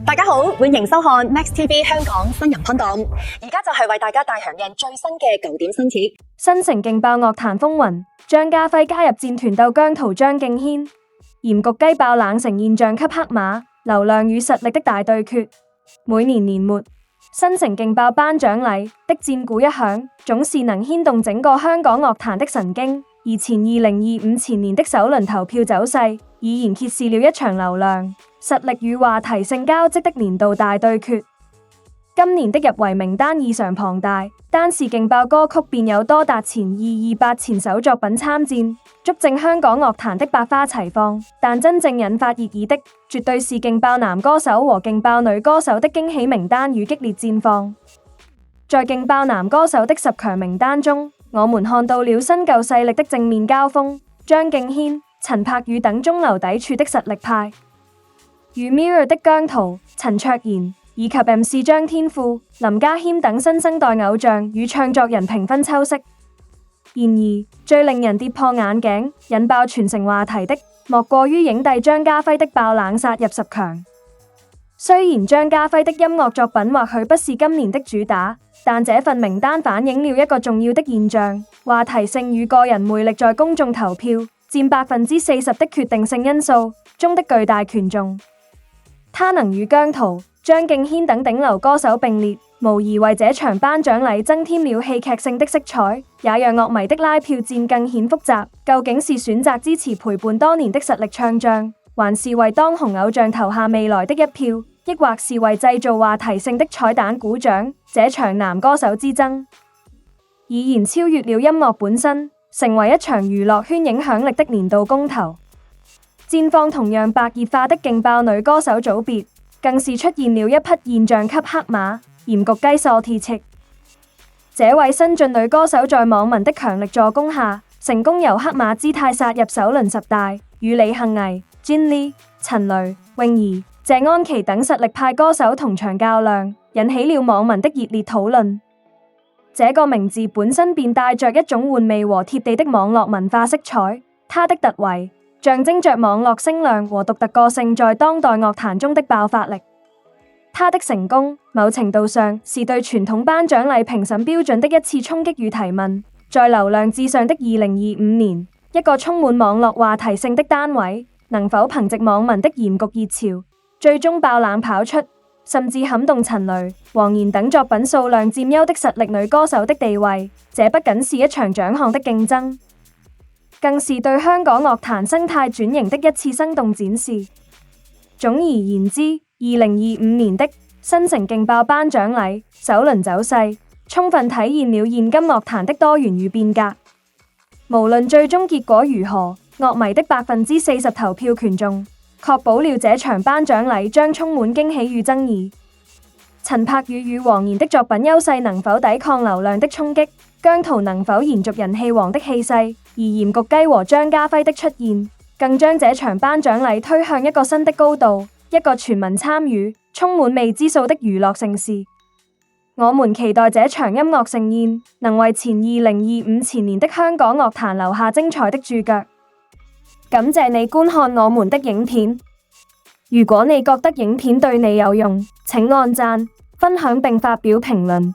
大家好，歡迎收看 Max TV 香港新人頻道。而家就係為大家帶響應最新嘅9點新詞。新城勁爆樂壇風雲，張家輝加入戰團鬥姜濤張敬軒，鹽焗雞爆冷成現象級黑馬，流量與實力的大對決。每年年末，新城勁爆頒獎禮的戰鼓一響，總是能牽動整個香港樂壇的神經。而前2025前年的首輪投票走勢，已然揭示了一場流量、實力與話題性交織的年度大對決。今年的入圍名單異常龐大，單是勁爆歌曲便有多達前228前首作品參戰，足證香港樂壇的百花齊放。但真正引發熱議的，絕對是勁爆男歌手和勁爆女歌手的驚喜名單與激烈戰況。在勁爆男歌手的10強名單中，我們看到了新舊勢力的正面交鋒，張敬軒、陳柏宇等中流砥柱的實力派，與 Mirror 的姜濤、陳卓賢以及 MC 張天賦、林家謙等新生代偶像與唱作人平分秋色。然而，最令人跌破眼鏡、引爆全城話題的，莫過於影帝張家輝的爆冷殺入10強。雖然張家輝的音樂作品或許不是今年的主打，但這份名單反映了一個重要的現象：話題性與個人魅力在公眾投票佔40%的決定性因素中的巨大權重。他能與姜濤、張敬軒等頂流歌手並列，無疑為這場頒獎禮增添了戲劇性的色彩，也讓樂迷的拉票戰更顯複雜。究竟是選擇支持陪伴多年的實力唱將，還是為當紅偶像投下未來的一票，抑或是為製造話題性的彩蛋鼓掌？這場男歌手之爭已然超越了音樂本身，成為一場娛樂圈影響力的年度公投。戰況同樣白熱化的勁爆女歌手組別，更是出現了一匹現象級黑馬鹽焗雞索鐵赤。這位新晉女歌手在網民的強力助攻下，成功由黑馬姿態殺入首輪10大，與李幸倪、Jenny、陳蕾、泳兒、謝安琪等實力派歌手同場較量，引起了網民的熱烈討論。這個名字本身便帶着一種玩味和貼地的網絡文化色彩，它的突圍象徵着網絡聲量和獨特個性在當代樂壇中的爆發力。它的成功，某程度上是對傳統頒獎禮評審標準的一次衝擊與提問。在流量至上的2025年，一個充滿網絡話題性的單位，能否憑藉網民的鹽焗熱潮，最終爆冷跑出，甚至撼動陳蕾、黃妍等作品數量佔優的實力女歌手的地位？這不僅是一場獎項的競爭，更是對香港樂壇生態轉型的一次生動展示。總而言之，2025年的新城勁爆頒獎禮首輪走勢，充分體現了現今樂壇的多元與變革。無論最終結果如何，樂迷的40%投票權重，確保了這場頒獎禮將充滿驚喜與爭議。陳柏宇與黃妍的作品優勢能否抵抗流量的衝擊？姜濤能否延續人氣王的氣勢？而鹽焗雞和張家輝的出現，更將這場頒獎禮推向一個新的高度，一個全民參與、充滿未知數的娛樂盛事。我們期待這場音樂盛宴能為前2025前年的香港樂壇留下精彩的注腳。感謝你觀看我們的影片，如果你覺得影片對你有用，請按讚、分享並發表評論。